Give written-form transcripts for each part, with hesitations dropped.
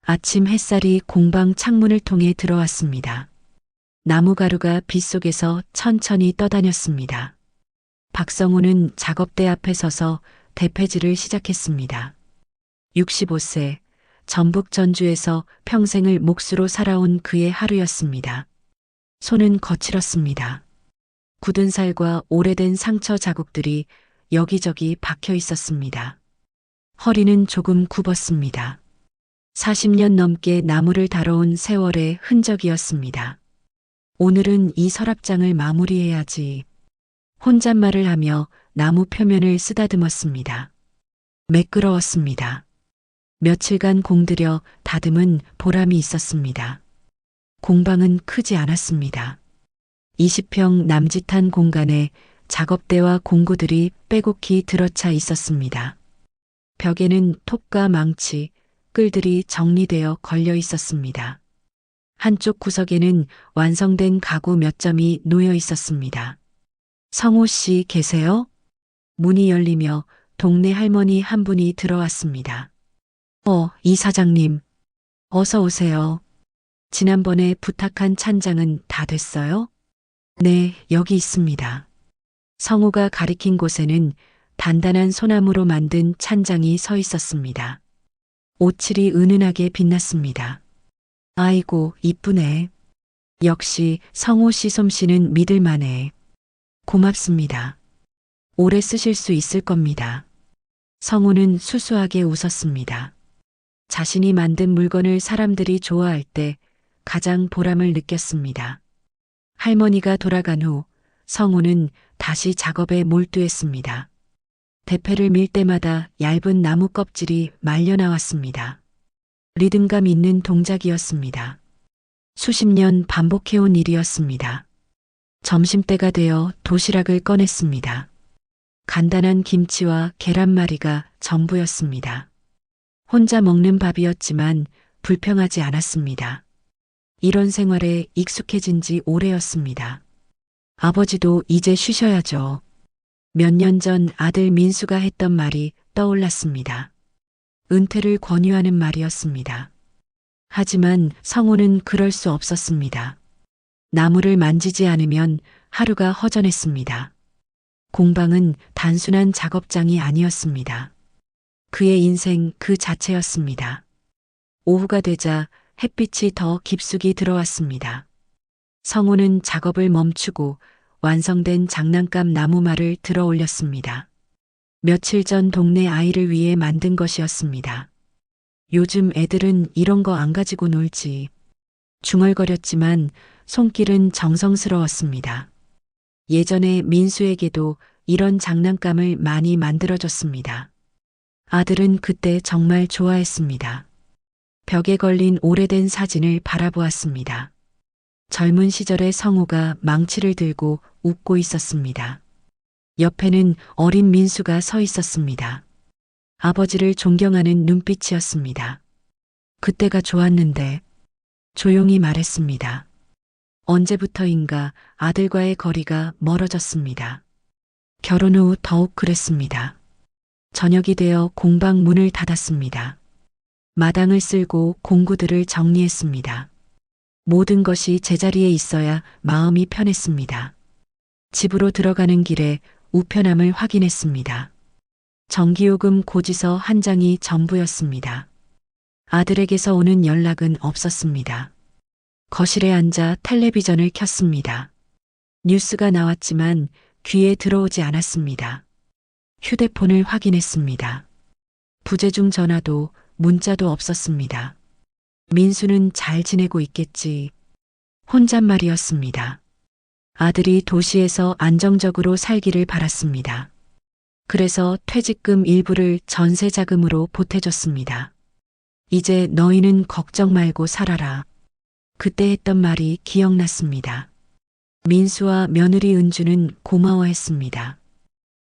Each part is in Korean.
아침 햇살이 공방 창문을 통해 들어왔습니다. 나무가루가 빗속에서 천천히 떠다녔습니다. 박성우는 작업대 앞에 서서 대패질을 시작했습니다. 65세, 전북 전주에서 평생을 몫으로 살아온 그의 하루였습니다. 손은 거칠었습니다. 굳은 살과 오래된 상처 자국들이 여기저기 박혀 있었습니다. 허리는 조금 굽었습니다. 40년 넘게 나무를 다뤄온 세월의 흔적이었습니다. 오늘은 이 서랍장을 마무리해야지. 혼잣말을 하며 나무 표면을 쓰다듬었습니다. 매끄러웠습니다. 며칠간 공들여 다듬은 보람이 있었습니다. 공방은 크지 않았습니다. 20평 남짓한 공간에 작업대와 공구들이 빼곡히 들어차 있었습니다. 벽에는 톱과 망치, 끌들이 정리되어 걸려 있었습니다. 한쪽 구석에는 완성된 가구 몇 점이 놓여 있었습니다. 성호 씨 계세요? 문이 열리며 동네 할머니 한 분이 들어왔습니다. 이 사장님. 어서 오세요. 지난번에 부탁한 찬장은 다 됐어요? 네, 여기 있습니다. 성호가 가리킨 곳에는 단단한 소나무로 만든 찬장이 서 있었습니다. 오칠이 은은하게 빛났습니다. 아이고, 이쁘네. 역시 성호 씨 솜씨는 믿을만해. 고맙습니다. 오래 쓰실 수 있을 겁니다. 성호는 수수하게 웃었습니다. 자신이 만든 물건을 사람들이 좋아할 때 가장 보람을 느꼈습니다. 할머니가 돌아간 후 성호는 다시 작업에 몰두했습니다. 대패를 밀 때마다 얇은 나무 껍질이 말려 나왔습니다. 리듬감 있는 동작이었습니다. 수십 년 반복해온 일이었습니다. 점심때가 되어 도시락을 꺼냈습니다. 간단한 김치와 계란말이가 전부였습니다. 혼자 먹는 밥이었지만 불평하지 않았습니다. 이런 생활에 익숙해진 지 오래였습니다. 아버지도 이제 쉬셔야죠. 몇 년 전 아들 민수가 했던 말이 떠올랐습니다. 은퇴를 권유하는 말이었습니다. 하지만 성호는 그럴 수 없었습니다. 나무를 만지지 않으면 하루가 허전했습니다. 공방은 단순한 작업장이 아니었습니다. 그의 인생 그 자체였습니다. 오후가 되자 햇빛이 더 깊숙이 들어왔습니다. 성호는 작업을 멈추고 완성된 장난감 나무말을 들어 올렸습니다. 며칠 전 동네 아이를 위해 만든 것이었습니다. 요즘 애들은 이런 거 안 가지고 놀지. 중얼거렸지만 손길은 정성스러웠습니다. 예전에 민수에게도 이런 장난감을 많이 만들어줬습니다. 아들은 그때 정말 좋아했습니다. 벽에 걸린 오래된 사진을 바라보았습니다. 젊은 시절의 성호가 망치를 들고 웃고 있었습니다. 옆에는 어린 민수가 서 있었습니다. 아버지를 존경하는 눈빛이었습니다. 그때가 좋았는데 조용히 말했습니다. 언제부터인가 아들과의 거리가 멀어졌습니다. 결혼 후 더욱 그랬습니다. 저녁이 되어 공방 문을 닫았습니다. 마당을 쓸고 공구들을 정리했습니다. 모든 것이 제자리에 있어야 마음이 편했습니다. 집으로 들어가는 길에 우편함을 확인했습니다. 전기요금 고지서 한 장이 전부였습니다. 아들에게서 오는 연락은 없었습니다. 거실에 앉아 텔레비전을 켰습니다. 뉴스가 나왔지만 귀에 들어오지 않았습니다. 휴대폰을 확인했습니다. 부재중 전화도 문자도 없었습니다. 민수는 잘 지내고 있겠지. 혼잣말이었습니다. 아들이 도시에서 안정적으로 살기를 바랐습니다. 그래서 퇴직금 일부를 전세 자금으로 보태줬습니다. 이제 너희는 걱정 말고 살아라. 그때 했던 말이 기억났습니다. 민수와 며느리 은주는 고마워했습니다.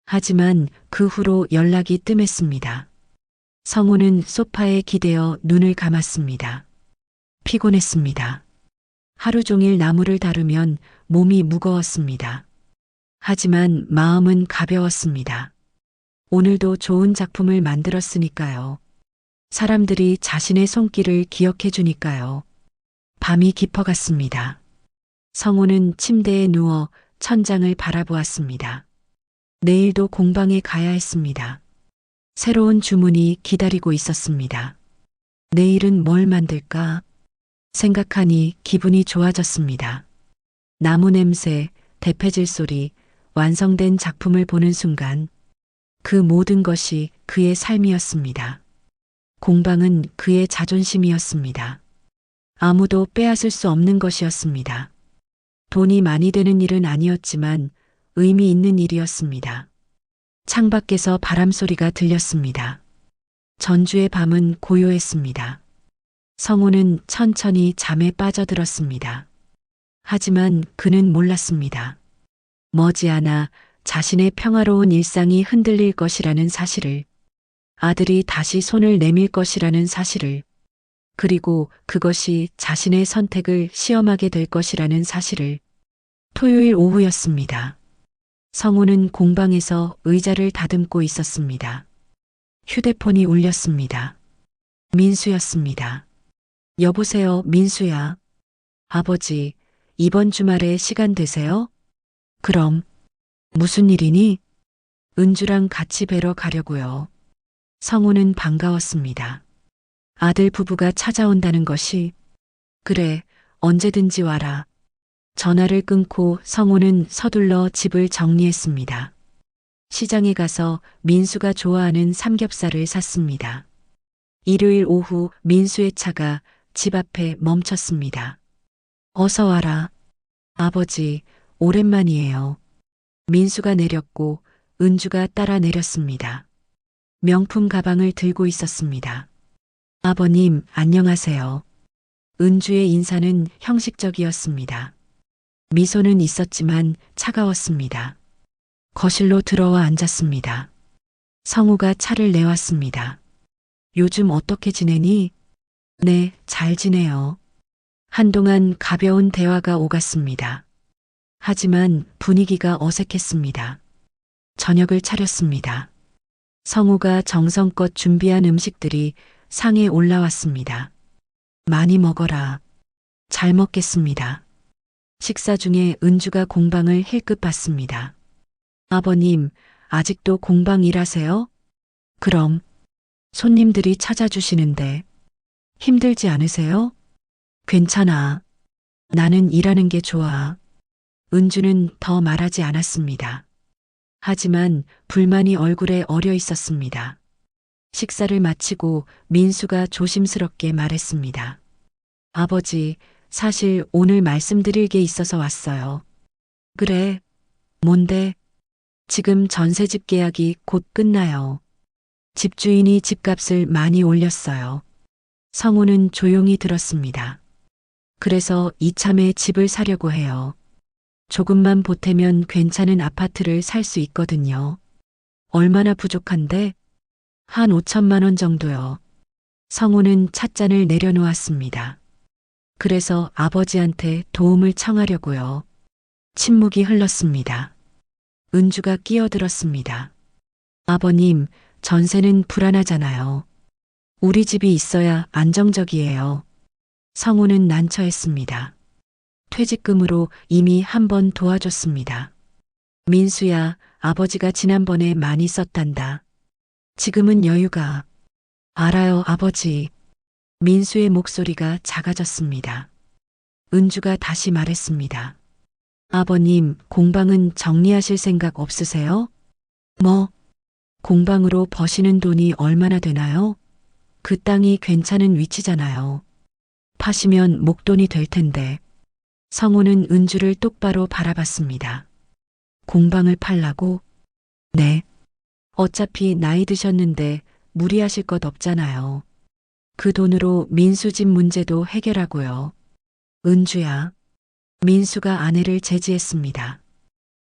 하지만 그 후로 연락이 뜸했습니다. 성호는 소파에 기대어 눈을 감았습니다. 피곤했습니다. 하루 종일 나무를 다루면 몸이 무거웠습니다. 하지만 마음은 가벼웠습니다. 오늘도 좋은 작품을 만들었으니까요. 사람들이 자신의 손길을 기억해 주니까요. 밤이 깊어갔습니다. 성우는 침대에 누워 천장을 바라보았습니다. 내일도 공방에 가야 했습니다. 새로운 주문이 기다리고 있었습니다. 내일은 뭘 만들까 생각하니 기분이 좋아졌습니다. 나무 냄새, 대패질 소리, 완성된 작품을 보는 순간 그 모든 것이 그의 삶이었습니다. 공방은 그의 자존심이었습니다. 아무도 빼앗을 수 없는 것이었습니다. 돈이 많이 되는 일은 아니었지만 의미 있는 일이었습니다. 창밖에서 바람 소리가 들렸습니다. 전주의 밤은 고요했습니다. 성우는 천천히 잠에 빠져들었습니다. 하지만 그는 몰랐습니다. 머지않아 자신의 평화로운 일상이 흔들릴 것이라는 사실을, 아들이 다시 손을 내밀 것이라는 사실을, 그리고 그것이 자신의 선택을 시험하게 될 것이라는 사실을. 토요일 오후였습니다. 성우는 공방에서 의자를 다듬고 있었습니다. 휴대폰이 울렸습니다. 민수였습니다. 여보세요, 민수야. 아버지, 이번 주말에 시간 되세요? 그럼, 무슨 일이니? 은주랑 같이 뵈러 가려고요. 성우는 반가웠습니다. 아들 부부가 찾아온다는 것이, 그래, 언제든지 와라. 전화를 끊고 성우는 서둘러 집을 정리했습니다. 시장에 가서 민수가 좋아하는 삼겹살을 샀습니다. 일요일 오후 민수의 차가 집 앞에 멈췄습니다. 어서 와라. 아버지, 오랜만이에요. 민수가 내렸고 은주가 따라 내렸습니다. 명품 가방을 들고 있었습니다. 아버님, 안녕하세요. 은주의 인사는 형식적이었습니다. 미소는 있었지만 차가웠습니다. 거실로 들어와 앉았습니다. 성우가 차를 내왔습니다. 요즘 어떻게 지내니? 네, 잘 지내요. 한동안 가벼운 대화가 오갔습니다. 하지만 분위기가 어색했습니다. 저녁을 차렸습니다. 성우가 정성껏 준비한 음식들이 상에 올라왔습니다. 많이 먹어라. 잘 먹겠습니다. 식사 중에 은주가 공방을 힐끗 봤습니다. 아버님, 아직도 공방 일하세요? 그럼, 손님들이 찾아주시는데 힘들지 않으세요? 괜찮아. 나는 일하는 게 좋아. 은주는 더 말하지 않았습니다. 하지만 불만이 얼굴에 어려 있었습니다. 식사를 마치고 민수가 조심스럽게 말했습니다. 아버지, 사실 오늘 말씀드릴 게 있어서 왔어요. 그래, 뭔데? 지금 전세집 계약이 곧 끝나요. 집주인이 집값을 많이 올렸어요. 성우는 조용히 들었습니다. 그래서 이참에 집을 사려고 해요. 조금만 보태면 괜찮은 아파트를 살 수 있거든요. 얼마나 부족한데? 한 5천만 원 정도요. 성우는 찻잔을 내려놓았습니다. 그래서 아버지한테 도움을 청하려고요. 침묵이 흘렀습니다. 은주가 끼어들었습니다. 아버님, 전세는 불안하잖아요. 우리 집이 있어야 안정적이에요. 성우는 난처했습니다. 퇴직금으로 이미 한 번 도와줬습니다. 민수야, 아버지가 지난번에 많이 썼단다. 지금은 여유가. 알아요, 아버지. 민수의 목소리가 작아졌습니다. 은주가 다시 말했습니다. 아버님, 공방은 정리하실 생각 없으세요? 뭐? 공방으로 버시는 돈이 얼마나 되나요? 그 땅이 괜찮은 위치잖아요. 파시면 목돈이 될 텐데. 성우는 은주를 똑바로 바라봤습니다. 공방을 팔라고? 네. 어차피 나이 드셨는데 무리하실 것 없잖아요. 그 돈으로 민수 집 문제도 해결하고요. 은주야. 민수가 아내를 제지했습니다.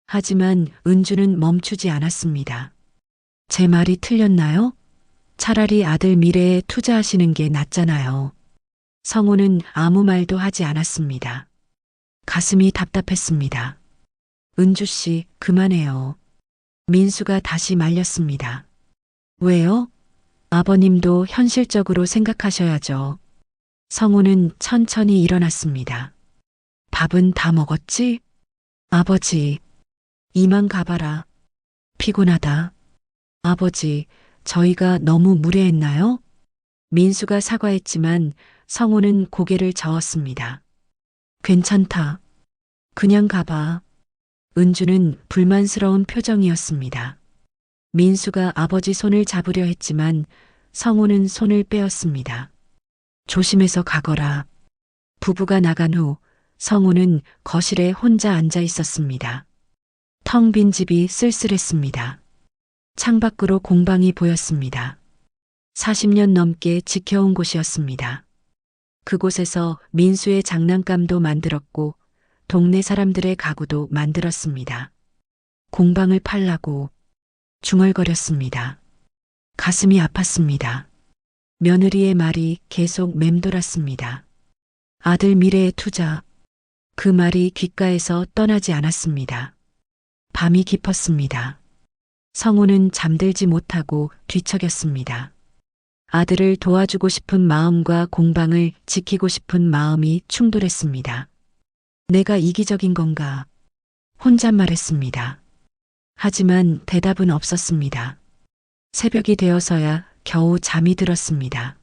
하지만 은주는 멈추지 않았습니다. 제 말이 틀렸나요? 차라리 아들 미래에 투자하시는 게 낫잖아요. 성우는 아무 말도 하지 않았습니다. 가슴이 답답했습니다. 은주 씨, 그만해요. 민수가 다시 말렸습니다. 왜요? 아버님도 현실적으로 생각하셔야죠. 성우는 천천히 일어났습니다. 밥은 다 먹었지? 아버지, 이만 가봐라. 피곤하다. 아버지, 저희가 너무 무례했나요? 민수가 사과했지만 성우는 고개를 저었습니다. 괜찮다. 그냥 가봐. 은주는 불만스러운 표정이었습니다. 민수가 아버지 손을 잡으려 했지만 성우는 손을 빼었습니다. 조심해서 가거라. 부부가 나간 후 성우는 거실에 혼자 앉아 있었습니다. 텅 빈 집이 쓸쓸했습니다. 창밖으로 공방이 보였습니다. 40년 넘게 지켜온 곳이었습니다. 그곳에서 민수의 장난감도 만들었고 동네 사람들의 가구도 만들었습니다. 공방을 팔라고 중얼거렸습니다. 가슴이 아팠습니다. 며느리의 말이 계속 맴돌았습니다. 아들 미래에 투자. 그 말이 귓가에서 떠나지 않았습니다. 밤이 깊었습니다. 성우는 잠들지 못하고 뒤척였습니다. 아들을 도와주고 싶은 마음과 공방을 지키고 싶은 마음이 충돌했습니다. 내가 이기적인 건가? 혼잣말했습니다. 하지만 대답은 없었습니다. 새벽이 되어서야 겨우 잠이 들었습니다.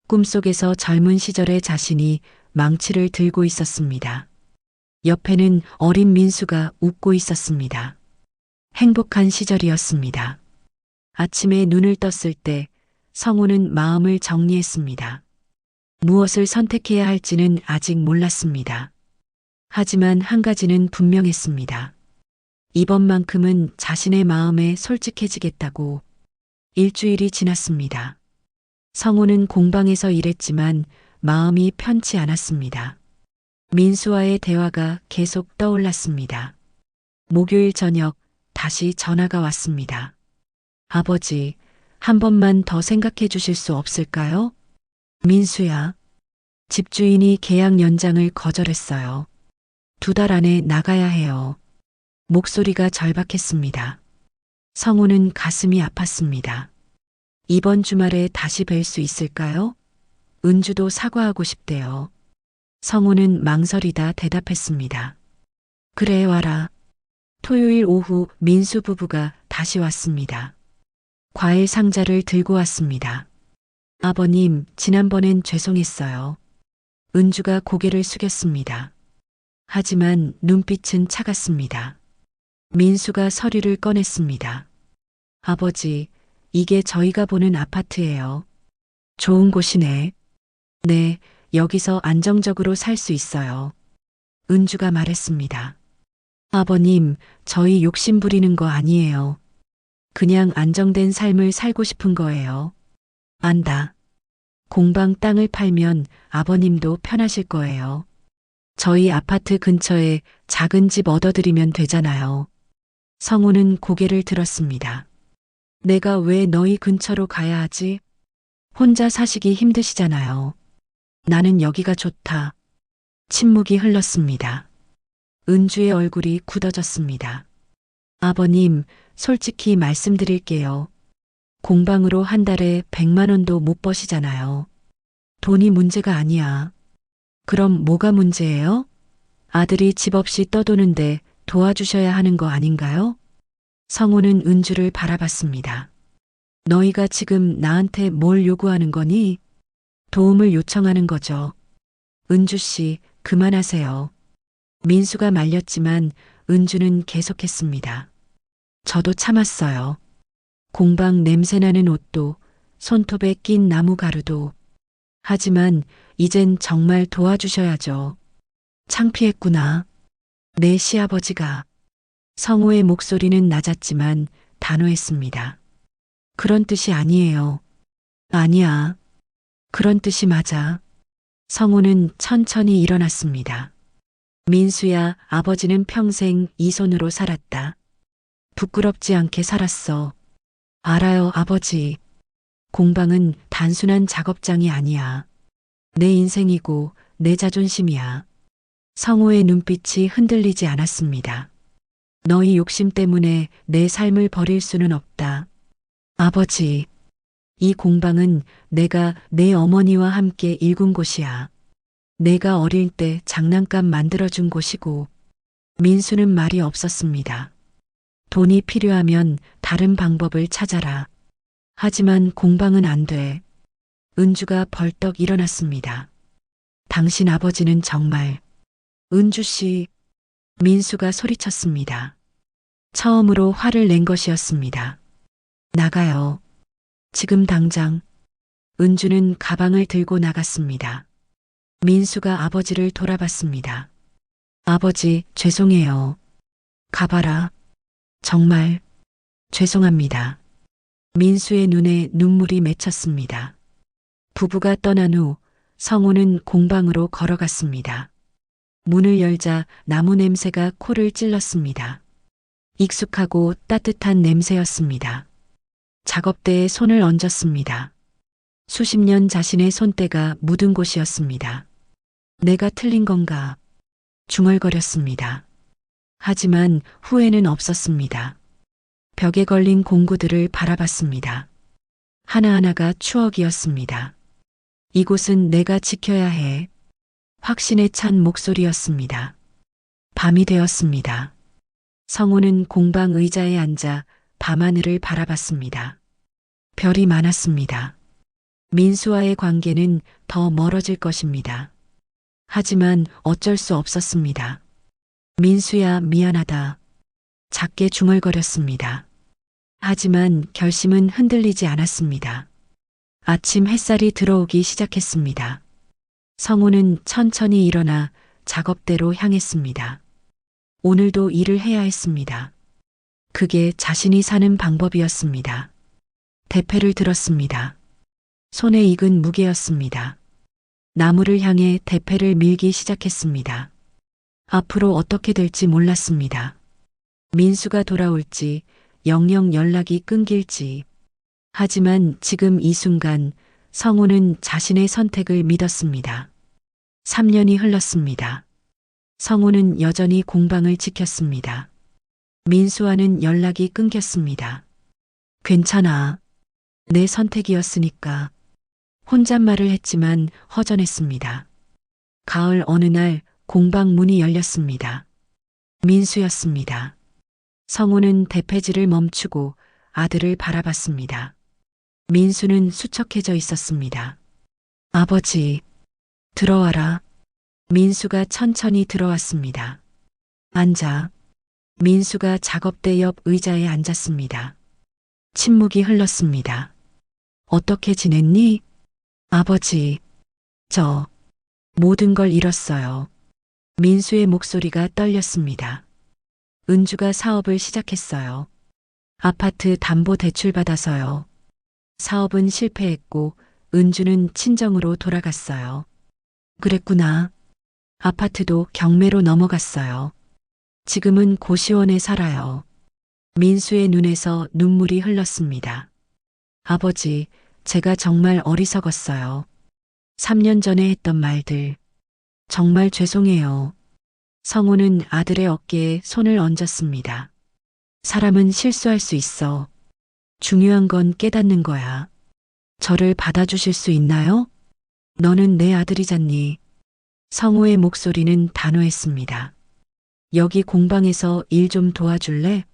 꿈속에서 젊은 시절의 자신이 망치를 들고 있었습니다. 옆에는 어린 민수가 웃고 있었습니다. 행복한 시절이었습니다. 아침에 눈을 떴을 때 성우는 마음을 정리했습니다. 무엇을 선택해야 할지는 아직 몰랐습니다. 하지만 한 가지는 분명했습니다. 이번만큼은 자신의 마음에 솔직해지겠다고. 일주일이 지났습니다. 성우는 공방에서 일했지만 마음이 편치 않았습니다. 민수와의 대화가 계속 떠올랐습니다. 목요일 저녁 다시 전화가 왔습니다. 아버지, 한 번만 더 생각해 주실 수 없을까요? 민수야. 집주인이 계약 연장을 거절했어요. 2달 안에 나가야 해요. 목소리가 절박했습니다. 성우는 가슴이 아팠습니다. 이번 주말에 다시 뵐 수 있을까요? 은주도 사과하고 싶대요. 성우는 망설이다 대답했습니다. 그래 와라. 토요일 오후 민수 부부가 다시 왔습니다. 과일 상자를 들고 왔습니다. 아버님, 지난번엔 죄송했어요. 은주가 고개를 숙였습니다. 하지만 눈빛은 차갔습니다. 민수가 서류를 꺼냈습니다. 아버지, 이게 저희가 보는 아파트예요. 좋은 곳이네. 네, 여기서 안정적으로 살 수 있어요. 은주가 말했습니다. 아버님, 저희 욕심 부리는 거 아니에요. 그냥 안정된 삶을 살고 싶은 거예요. 안다. 공방 땅을 팔면 아버님도 편하실 거예요. 저희 아파트 근처에 작은 집 얻어드리면 되잖아요. 성우는 고개를 들었습니다. 내가 왜 너희 근처로 가야 하지? 혼자 사시기 힘드시잖아요. 나는 여기가 좋다. 침묵이 흘렀습니다. 은주의 얼굴이 굳어졌습니다. 아버님, 솔직히 말씀드릴게요. 공방으로 한 달에 100만 원도 못 버시잖아요. 돈이 문제가 아니야. 그럼 뭐가 문제예요? 아들이 집 없이 떠도는데 도와주셔야 하는 거 아닌가요? 성우는 은주를 바라봤습니다. 너희가 지금 나한테 뭘 요구하는 거니? 도움을 요청하는 거죠. 은주 씨, 그만하세요. 민수가 말렸지만 은주는 계속했습니다. 저도 참았어요. 공방 냄새나는 옷도, 손톱에 낀 나무 가루도. 하지만 이젠 정말 도와주셔야죠. 창피했구나. 내 시아버지가. 성우의 목소리는 낮았지만 단호했습니다. 그런 뜻이 아니에요. 아니야. 그런 뜻이 맞아. 성우는 천천히 일어났습니다. 민수야, 아버지는 평생 이 손으로 살았다. 부끄럽지 않게 살았어. 알아요, 아버지. 공방은 단순한 작업장이 아니야. 내 인생이고 내 자존심이야. 성우의 눈빛이 흔들리지 않았습니다. 너희 욕심 때문에 내 삶을 버릴 수는 없다. 아버지. 이 공방은 내가 내 어머니와 함께 일군 곳이야. 내가 어릴 때 장난감 만들어준 곳이고, 민수는 말이 없었습니다. 돈이 필요하면 다른 방법을 찾아라. 하지만 공방은 안 돼. 은주가 벌떡 일어났습니다. 당신 아버지는 정말. 은주 씨, 민수가 소리쳤습니다. 처음으로 화를 낸 것이었습니다. 나가요. 지금 당장. 은주는 가방을 들고 나갔습니다. 민수가 아버지를 돌아봤습니다. 아버지, 죄송해요. 가봐라. 정말 죄송합니다. 민수의 눈에 눈물이 맺혔습니다. 부부가 떠난 후 성우는 공방으로 걸어갔습니다. 문을 열자 나무 냄새가 코를 찔렀습니다. 익숙하고 따뜻한 냄새였습니다. 작업대에 손을 얹었습니다. 수십 년 자신의 손때가 묻은 곳이었습니다. 내가 틀린 건가? 중얼거렸습니다. 하지만 후회는 없었습니다. 벽에 걸린 공구들을 바라봤습니다. 하나하나가 추억이었습니다. 이곳은 내가 지켜야 해. 확신에 찬 목소리였습니다. 밤이 되었습니다. 성우는 공방 의자에 앉아 밤하늘을 바라봤습니다. 별이 많았습니다. 민수와의 관계는 더 멀어질 것입니다. 하지만 어쩔 수 없었습니다. 민수야, 미안하다. 작게 중얼거렸습니다. 하지만 결심은 흔들리지 않았습니다. 아침 햇살이 들어오기 시작했습니다. 성우는 천천히 일어나 작업대로 향했습니다. 오늘도 일을 해야 했습니다. 그게 자신이 사는 방법이었습니다. 대패를 들었습니다. 손에 익은 무게였습니다. 나무를 향해 대패를 밀기 시작했습니다. 앞으로 어떻게 될지 몰랐습니다. 민수가 돌아올지, 영영 연락이 끊길지. 하지만 지금 이 순간 성우는 자신의 선택을 믿었습니다. 3년이 흘렀습니다. 성우는 여전히 공방을 지켰습니다. 민수와는 연락이 끊겼습니다. 괜찮아. 내 선택이었으니까. 혼잣말을 했지만 허전했습니다. 가을 어느 날 공방 문이 열렸습니다. 민수였습니다. 성우는 대패질을 멈추고 아들을 바라봤습니다. 민수는 수척해져 있었습니다. 아버지, 들어와라. 민수가 천천히 들어왔습니다. 앉아. 민수가 작업대 옆 의자에 앉았습니다. 침묵이 흘렀습니다. 어떻게 지냈니? 아버지, 저 모든 걸 잃었어요. 민수의 목소리가 떨렸습니다. 은주가 사업을 시작했어요. 아파트 담보 대출 받아서요. 사업은 실패했고 은주는 친정으로 돌아갔어요. 그랬구나. 아파트도 경매로 넘어갔어요. 지금은 고시원에 살아요. 민수의 눈에서 눈물이 흘렀습니다. 아버지, 제가 정말 어리석었어요. 3년 전에 했던 말들. 정말 죄송해요. 성우는 아들의 어깨에 손을 얹었습니다. 사람은 실수할 수 있어. 중요한 건 깨닫는 거야. 저를 받아주실 수 있나요? 너는 내 아들이잖니. 성우의 목소리는 단호했습니다. 여기 공방에서 일 좀 도와줄래?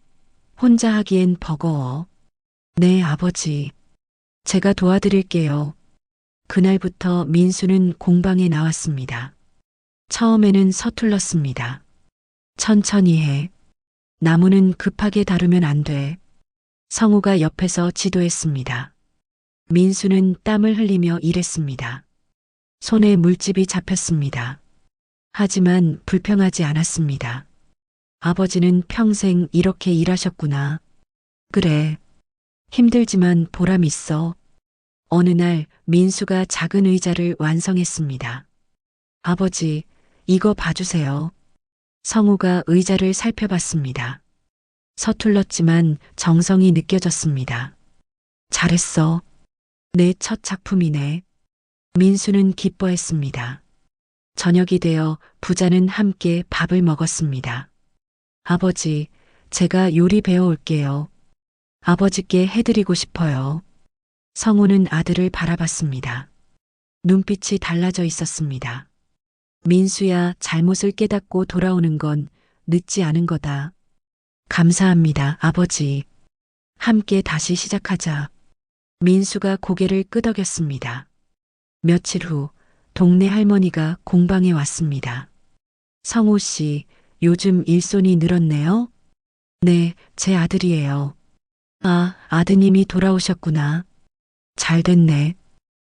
혼자 하기엔 버거워. 네, 아버지. 제가 도와드릴게요. 그날부터 민수는 공방에 나왔습니다. 처음에는 서툴렀습니다. 천천히 해. 나무는 급하게 다루면 안 돼. 성우가 옆에서 지도했습니다. 민수는 땀을 흘리며 일했습니다. 손에 물집이 잡혔습니다. 하지만 불평하지 않았습니다. 아버지는 평생 이렇게 일하셨구나. 그래. 힘들지만 보람 있어. 어느 날 민수가 작은 의자를 완성했습니다. 아버지, 이거 봐주세요. 성우가 의자를 살펴봤습니다. 서툴렀지만 정성이 느껴졌습니다. 잘했어. 내 첫 작품이네. 민수는 기뻐했습니다. 저녁이 되어 부자는 함께 밥을 먹었습니다. 아버지, 제가 요리 배워올게요. 아버지께 해드리고 싶어요. 성우는 아들을 바라봤습니다. 눈빛이 달라져 있었습니다. 민수야, 잘못을 깨닫고 돌아오는 건 늦지 않은 거다. 감사합니다, 아버지. 함께 다시 시작하자. 민수가 고개를 끄덕였습니다. 며칠 후 동네 할머니가 공방에 왔습니다. 성우 씨, 요즘 일손이 늘었네요? 네, 제 아들이에요. 아, 아드님이 돌아오셨구나. 잘 됐네.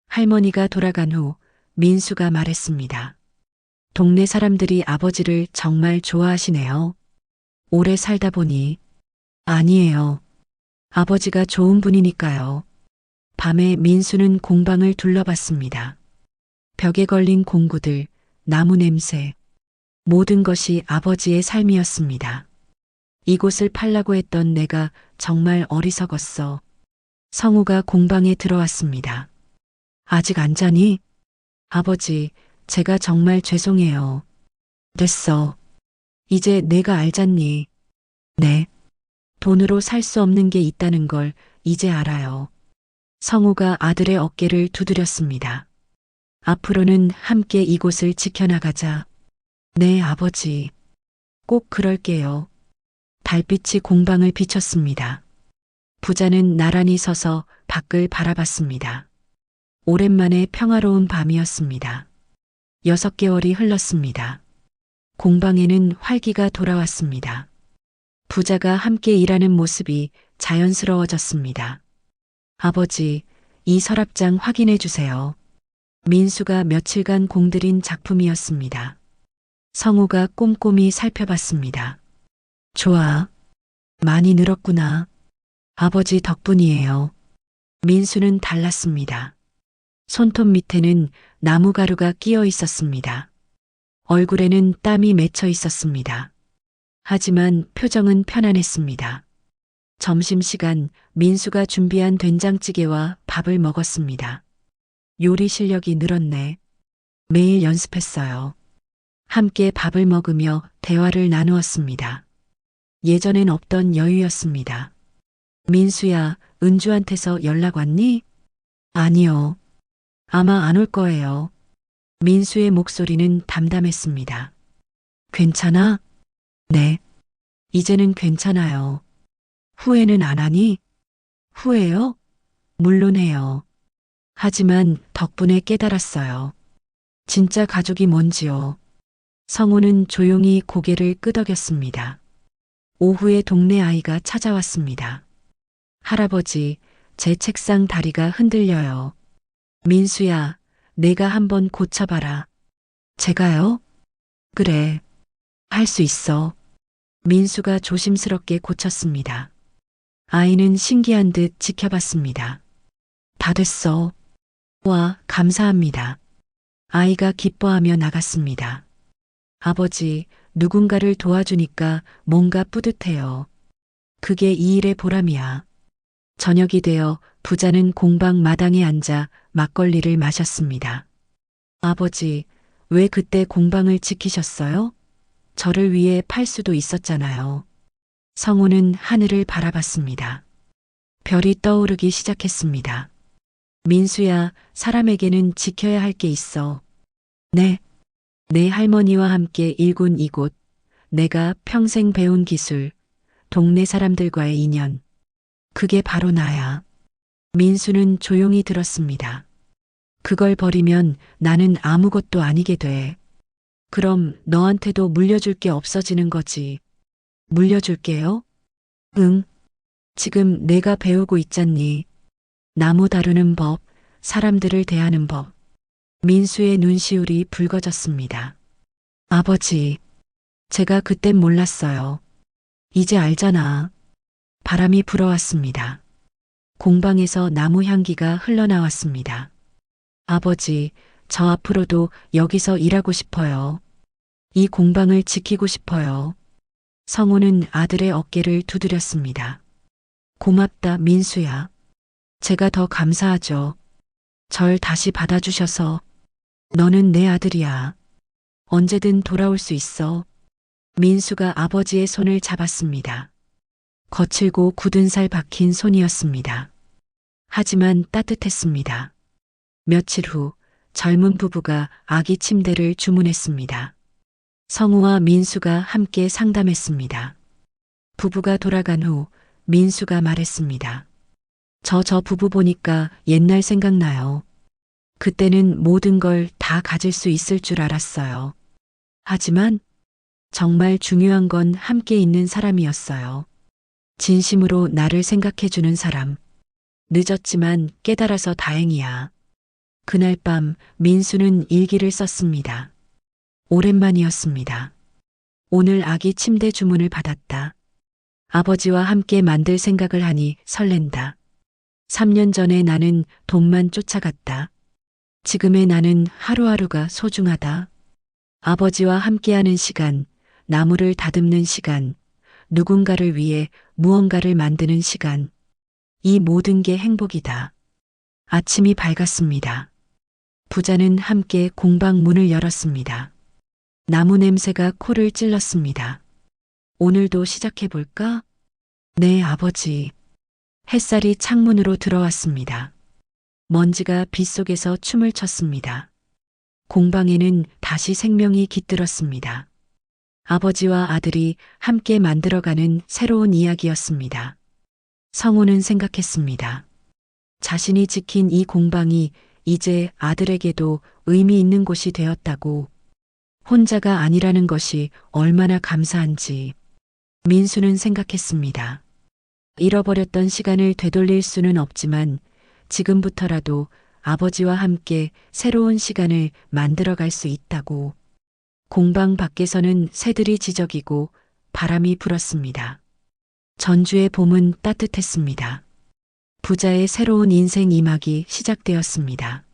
할머니가 돌아간 후 민수가 말했습니다. 동네 사람들이 아버지를 정말 좋아하시네요. 오래 살다 보니. 아니에요. 아버지가 좋은 분이니까요. 밤에 민수는 공방을 둘러봤습니다. 벽에 걸린 공구들, 나무 냄새, 모든 것이 아버지의 삶이었습니다. 이곳을 팔라고 했던 내가 정말 어리석었어. 성우가 공방에 들어왔습니다. 아직 안 자니? 아버지, 제가 정말 죄송해요. 됐어. 이제 내가 알잖니. 네. 돈으로 살 수 없는 게 있다는 걸 이제 알아요. 성우가 아들의 어깨를 두드렸습니다. 앞으로는 함께 이곳을 지켜나가자. 네, 아버지. 꼭 그럴게요. 달빛이 공방을 비췄습니다. 부자는 나란히 서서 밖을 바라봤습니다. 오랜만에 평화로운 밤이었습니다. 6개월이 흘렀습니다. 공방에는 활기가 돌아왔습니다. 부자가 함께 일하는 모습이 자연스러워졌습니다. 아버지, 이 서랍장 확인해 주세요. 민수가 며칠간 공들인 작품이었습니다. 성우가 꼼꼼히 살펴봤습니다. 좋아. 많이 늘었구나. 아버지 덕분이에요. 민수는 달랐습니다. 손톱 밑에는 나무가루가 끼어 있었습니다. 얼굴에는 땀이 맺혀 있었습니다. 하지만 표정은 편안했습니다. 점심시간 민수가 준비한 된장찌개와 밥을 먹었습니다. 요리 실력이 늘었네. 매일 연습했어요. 함께 밥을 먹으며 대화를 나누었습니다. 예전엔 없던 여유였습니다. 민수야, 은주한테서 연락 왔니? 아니요. 아마 안 올 거예요. 민수의 목소리는 담담했습니다. 괜찮아? 네. 이제는 괜찮아요. 후회는 안 하니? 후회요? 물론 해요. 하지만 덕분에 깨달았어요. 진짜 가족이 뭔지요. 성우는 조용히 고개를 끄덕였습니다. 오후에 동네 아이가 찾아왔습니다. 할아버지, 제 책상 다리가 흔들려요. 민수야, 내가 한번 고쳐봐라. 제가요? 그래. 할 수 있어. 민수가 조심스럽게 고쳤습니다. 아이는 신기한 듯 지켜봤습니다. 다 됐어. 와, 감사합니다. 아이가 기뻐하며 나갔습니다. 아버지, 누군가를 도와주니까 뭔가 뿌듯해요. 그게 이 일의 보람이야. 저녁이 되어 부자는 공방 마당에 앉아 막걸리를 마셨습니다. 아버지, 왜 그때 공방을 지키셨어요? 저를 위해 팔 수도 있었잖아요. 성우는 하늘을 바라봤습니다. 별이 떠오르기 시작했습니다. 민수야, 사람에게는 지켜야 할 게 있어. 네. 내 할머니와 함께 일군 이곳, 내가 평생 배운 기술, 동네 사람들과의 인연. 그게 바로 나야. 민수는 조용히 들었습니다. 그걸 버리면 나는 아무것도 아니게 돼. 그럼 너한테도 물려줄 게 없어지는 거지. 물려줄게요? 응. 지금 내가 배우고 있잖니. 나무 다루는 법, 사람들을 대하는 법. 민수의 눈시울이 붉어졌습니다. 아버지, 제가 그땐 몰랐어요. 이제 알잖아. 바람이 불어왔습니다. 공방에서 나무 향기가 흘러나왔습니다. 아버지, 저 앞으로도 여기서 일하고 싶어요. 이 공방을 지키고 싶어요. 성우는 아들의 어깨를 두드렸습니다. 고맙다, 민수야. 제가 더 감사하죠. 절 다시 받아주셔서. 너는 내 아들이야. 언제든 돌아올 수 있어. 민수가 아버지의 손을 잡았습니다. 거칠고 굳은 살 박힌 손이었습니다. 하지만 따뜻했습니다. 며칠 후 젊은 부부가 아기 침대를 주문했습니다. 성우와 민수가 함께 상담했습니다. 부부가 돌아간 후 민수가 말했습니다. 저 부부 보니까 옛날 생각나요. 그때는 모든 걸 다 가질 수 있을 줄 알았어요. 하지만 정말 중요한 건 함께 있는 사람이었어요. 진심으로 나를 생각해주는 사람. 늦었지만 깨달아서 다행이야. 그날 밤 민수는 일기를 썼습니다. 오랜만이었습니다. 오늘 아기 침대 주문을 받았다. 아버지와 함께 만들 생각을 하니 설렌다. 3년 전에 나는 돈만 쫓아갔다. 지금의 나는 하루하루가 소중하다. 아버지와 함께하는 시간, 나무를 다듬는 시간, 누군가를 위해 무언가를 만드는 시간. 이 모든 게 행복이다. 아침이 밝았습니다. 부자는 함께 공방 문을 열었습니다. 나무 냄새가 코를 찔렀습니다. 오늘도 시작해볼까? 네, 아버지. 햇살이 창문으로 들어왔습니다. 먼지가 빗속에서 춤을 췄습니다. 공방에는 다시 생명이 깃들었습니다. 아버지와 아들이 함께 만들어가는 새로운 이야기였습니다. 성우는 생각했습니다. 자신이 지킨 이 공방이 이제 아들에게도 의미 있는 곳이 되었다고. 혼자가 아니라는 것이 얼마나 감사한지. 민수는 생각했습니다. 잃어버렸던 시간을 되돌릴 수는 없지만 지금부터라도 아버지와 함께 새로운 시간을 만들어갈 수 있다고. 공방 밖에서는 새들이 지저귀고 바람이 불었습니다. 전주의 봄은 따뜻했습니다. 부자의 새로운 인생 이막이 시작되었습니다.